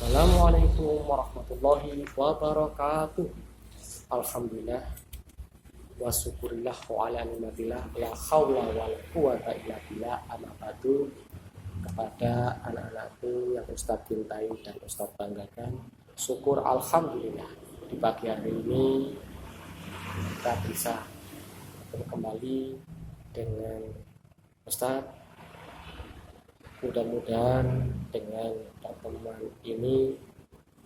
Assalamualaikum warahmatullahi wabarakatuh. Alhamdulillah wa syukurillah wa ala ni'matillah la haula wa la quwata illa billah. Amma ba'du. Kepada anak-anakku yang Ustadz cintai dan Ustadz banggakan, syukur alhamdulillah di pagi hari ini kita bisa bertemu kembali dengan Ustadz. Mudah-mudahan dengan pertemuan ini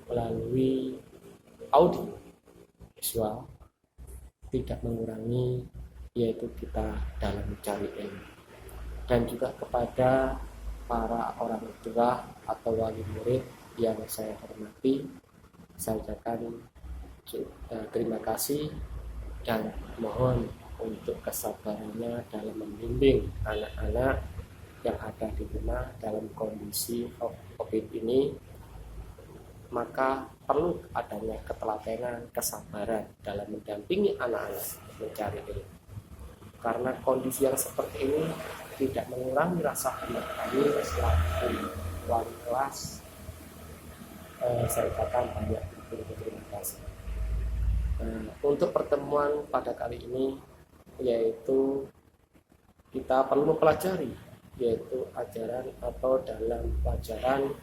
melalui audio visual tidak mengurangi yaitu kita dalam mencari ilmu. Dan juga kepada para orang tua atau wali murid yang saya hormati, saya ucapkan terima kasih dan mohon untuk kesabarannya dalam membimbing anak-anak yang ada di rumah dalam kondisi COVID ini. Maka perlu adanya ketelatenan, kesabaran dalam mendampingi anak-anak mencari ilmu. Karena kondisi yang seperti ini tidak mengurangi rasa hormat kami selaku wali kelas. Saya katakan banyak terima kasih. Untuk pertemuan pada kali ini yaitu kita perlu mempelajari yaitu ajaran atau dalam pelajaran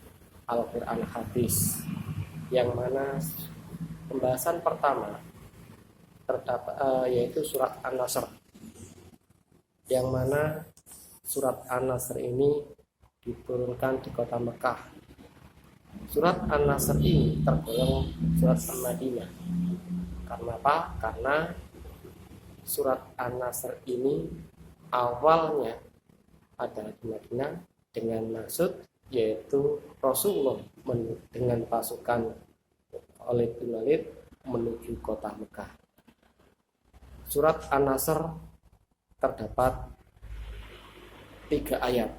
Al-Quran Hadis, yang mana pembahasan pertama terdapat yaitu surat An-Nasr, yang mana surat An-Nasr ini diturunkan di kota Mekah. Surat An-Nasr ini tergolong surat Al-Madinah. Karena apa? Karena surat An-Nasr ini awalnya adalah di Madinah dengan maksud yaitu Rasulullah dengan pasukan Khalid bin Walid menuju kota Mekah. Surat An-Nasr terdapat 3 ayat.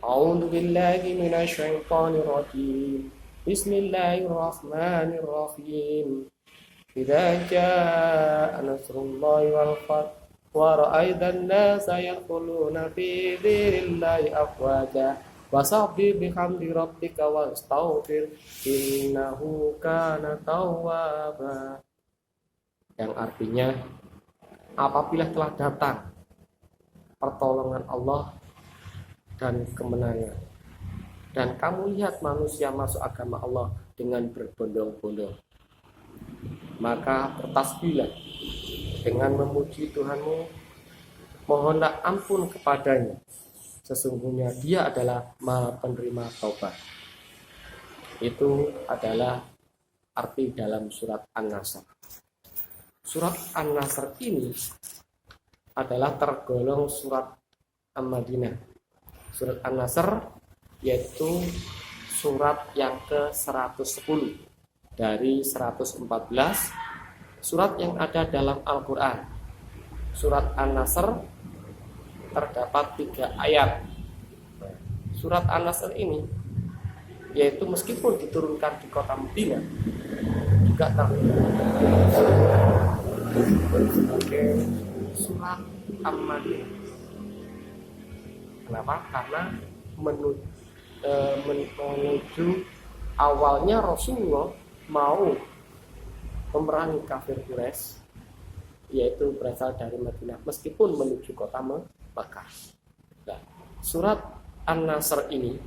A'udzu billahi minasyaitonir rajim. Bismillahirrahmanirrahim. Idza jaa nasrullahi wal fath wa ra'aitan nasa yadkhuluna fi dzikrillahi afwaja wasabbih bihamdi rabbika wastaghfir innahu kana tawwaba. Yang artinya, apabila telah datang pertolongan Allah dan kemenangan, dan kamu lihat manusia masuk agama Allah dengan berbondong-bondong, maka bertasbihlah dengan memuji Tuhanmu, mohonlah ampun kepadanya, sesungguhnya Dia adalah Maha Penerima Taubat. Itu adalah arti dalam surat An-Nasr. Surat An-Nasr ini adalah tergolong surat Al-Madinah. Surat An-Nasr yaitu surat yang ke-110 dari 114 surat yang ada dalam Al-Quran. Surat An-Nasr terdapat 3 ayat. Surat An-Nasr ini yaitu meskipun diturunkan di kota Madinah juga tergolong sebagai surat Al-Madinah. Kenapa? Karena menuju awalnya Rasulullah mau memerangi kafir Quraisy, yaitu berasal dari Madinah meskipun menuju kota Mekah. Nah, surat An-Nasr ini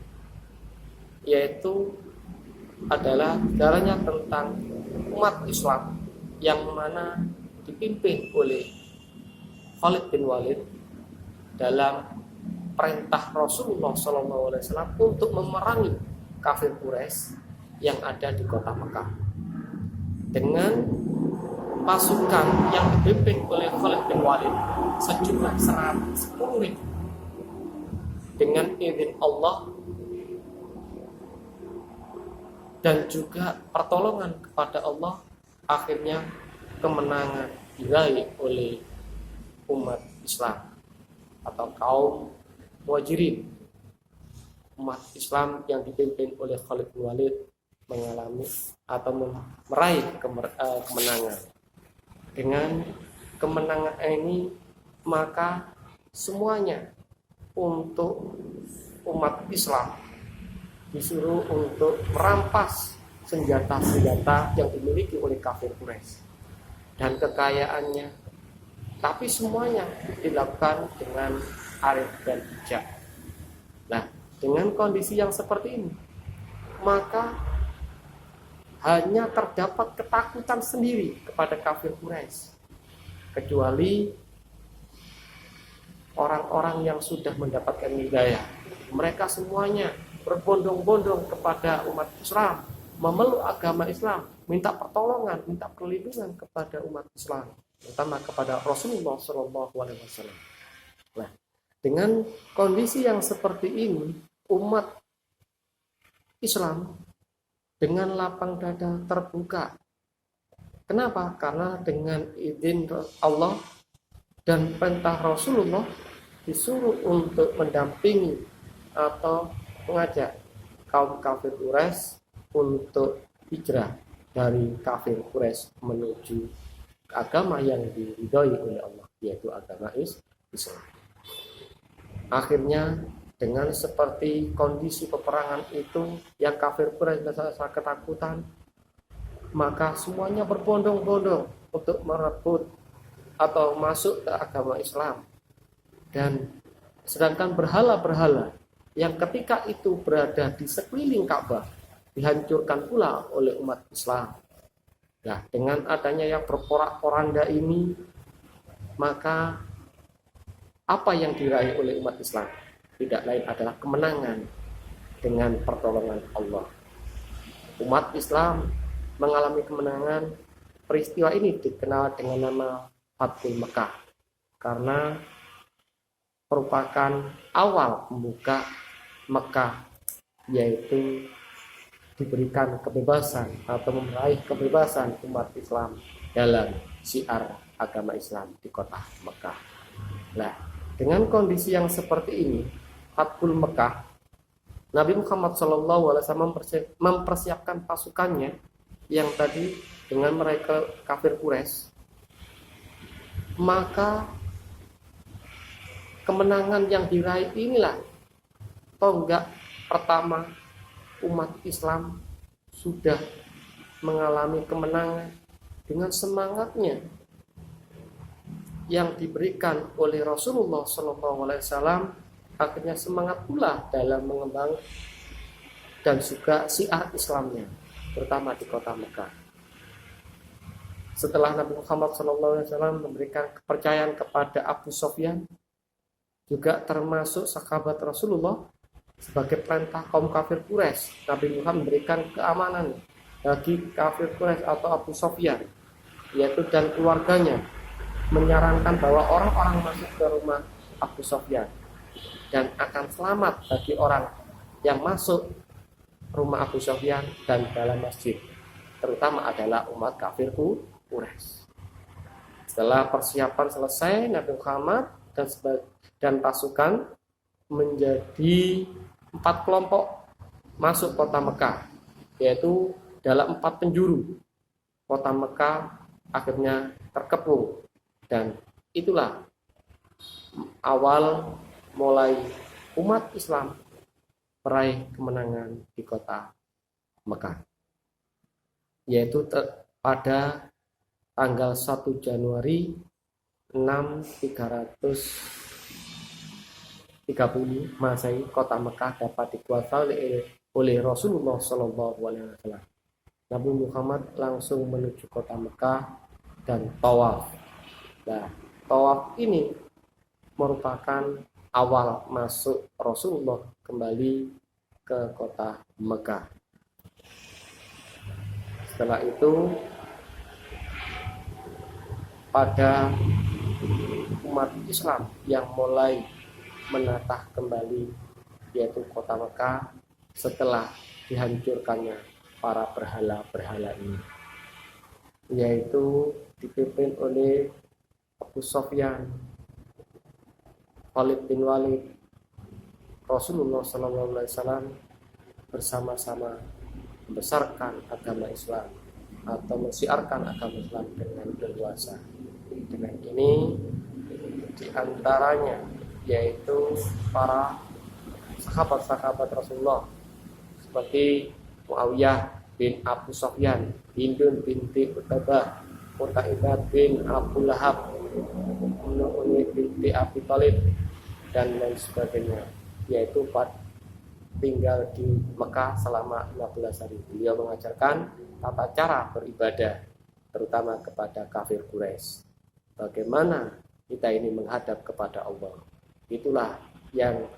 yaitu adalah sejarahnya tentang umat Islam yang mana dipimpin oleh Khalid bin Walid dalam perintah Rasulullah SAW untuk memerangi kafir Quraisy yang ada di kota Mekah dengan pasukan yang dipimpin oleh Khalid bin Walid sejumlah 110.000. Dengan izin Allah dan juga pertolongan kepada Allah, akhirnya kemenangan diraih oleh umat Islam atau kaum Muhajirin. Umat Islam yang dipimpin oleh Khalid bin Walid mengalami atau meraih kemenangan. Dengan kemenangan ini maka semuanya untuk umat Islam disuruh untuk merampas senjata-senjata yang dimiliki oleh kafir Quraisy dan kekayaannya, tapi semuanya dilakukan dengan arif dan bijak. Nah, dengan kondisi yang seperti ini, maka hanya terdapat ketakutan sendiri kepada kafir Quraisy, kecuali orang-orang yang sudah mendapatkan hidayah. Mereka semuanya berbondong-bondong kepada umat Islam, memeluk agama Islam, minta pertolongan, minta perlindungan kepada umat Islam, terutama kepada Rasulullah SAW. Nah, dengan kondisi yang seperti ini, umat Islam dengan lapang dada terbuka. Kenapa? Karena dengan izin Allah dan perintah Rasulullah disuruh untuk mendampingi atau mengajak kaum kafir Quraisy untuk hijrah dari kafir Quraisy menuju agama yang diridhoi oleh Allah, yaitu agama Islam. Akhirnya dengan seperti kondisi peperangan itu yang kafir Quraisy merasa ketakutan, maka semuanya berbondong-bondong untuk merebut atau masuk ke agama Islam. Dan sedangkan berhala-berhala yang ketika itu berada di sekeliling Ka'bah dihancurkan pula oleh umat Islam. Nah, dengan adanya yang berporak-poranda ini, maka apa yang diraih oleh umat Islam? Tidak lain adalah kemenangan dengan pertolongan Allah. Umat Islam mengalami kemenangan. Peristiwa ini dikenal dengan nama Fathul Mekah karena merupakan awal pembuka Mekah, yaitu diberikan kebebasan atau meraih kebebasan umat Islam dalam syiar agama Islam di kota Mekah. Nah, dengan kondisi yang seperti ini, Fathul Mekah, Nabi Muhammad SAW mempersiapkan pasukannya yang tadi dengan mereka kafir Quraisy, maka kemenangan yang diraih inilah tonggak pertama umat Islam sudah mengalami kemenangan dengan semangatnya yang diberikan oleh Rasulullah SAW. Akhirnya semangat pula dalam mengembang dan juga syiar Islamnya, terutama di kota Mekah. Setelah Nabi Muhammad SAW memberikan kepercayaan kepada Abu Sufyan, juga termasuk sahabat Rasulullah, sebagai perintah kaum kafir Quraisy, Nabi Muhammad memberikan keamanan bagi kafir Quraisy atau Abu Sufyan, yaitu dan keluarganya, menyarankan bahwa orang-orang masuk ke rumah Abu Sufyan dan akan selamat bagi orang yang masuk rumah Abu Sufyan dan dalam masjid, terutama adalah umat kafir Quraisy. Setelah persiapan selesai, Nabi Muhammad dan pasukan menjadi 4 kelompok masuk kota Mekah, yaitu dalam 4 penjuru kota Mekah akhirnya terkepung, dan itulah awal mulai umat Islam meraih kemenangan di kota Mekah, yaitu pada tanggal 1 Januari 6330 Masehi. Kota Mekah dapat dikuasai oleh Rasulullah SAW. Nabi Muhammad langsung menuju kota Mekah dan tawaf. Nah, tawaf ini merupakan awal masuk Rasulullah kembali ke kota Mekah. Setelah itu, pada umat Islam yang mulai menatah kembali, yaitu kota Mekah setelah dihancurkannya para berhala-berhala ini, yaitu dipimpin oleh Abu Sufyan, Khalid bin Walid. Rasulullah SAW bersama-sama membesarkan agama Islam atau mensiarkan agama Islam dengan leluasa. Dengan ini diantaranya yaitu para sahabat-sahabat Rasulullah seperti Muawiyah bin Abu Sufyan, Hindun binti Utbah, Utaibah bin Abu Lahab, binti Abi Thalib, dan lain sebagainya, yaitu tinggal di Mekah selama 15 hari. Beliau mengajarkan tata cara beribadah, terutama kepada kafir Quraisy. Bagaimana kita ini menghadap kepada Allah. Itulah yang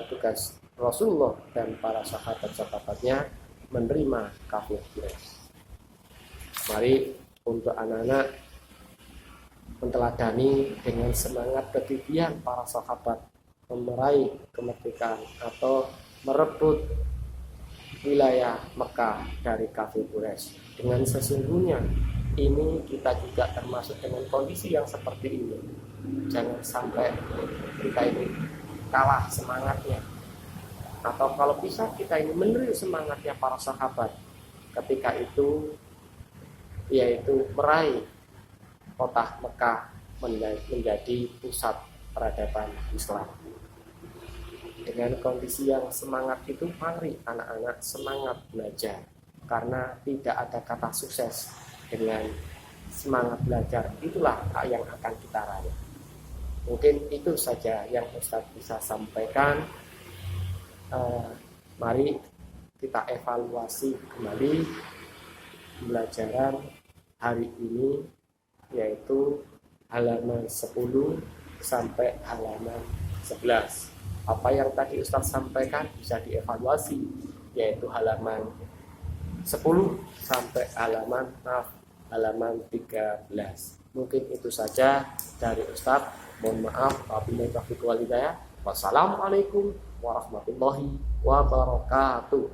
tugas Rasulullah dan para sahabat-sahabatnya menerima kafir Quraisy. Mari untuk anak-anak menteladani dengan semangat kegigihan para sahabat meraih kemerdekaan atau merebut wilayah Mekah dari kafir Quraisy. Dengan sesungguhnya ini kita juga termasuk dengan kondisi yang seperti ini. Jangan sampai kita ini kalah semangatnya, atau kalau bisa kita ini meniru semangatnya para sahabat ketika itu, yaitu meraih kota Mekah menjadi pusat peradaban Islam. Dengan kondisi yang semangat itu, mari anak-anak semangat belajar, karena tidak ada kata sukses dengan semangat belajar. Itulah yang akan kita raih. Mungkin itu saja yang Ustadz bisa sampaikan. Mari kita evaluasi kembali pembelajaran hari ini, yaitu halaman 10 sampai halaman 11. Apa yang tadi Ustadz sampaikan bisa dievaluasi, yaitu halaman 10 sampai halaman 13. Mungkin itu saja dari Ustadz. Mohon maaf apabila taufiq wal hidayah. Wassalamualaikum warahmatullahi wabarakatuh.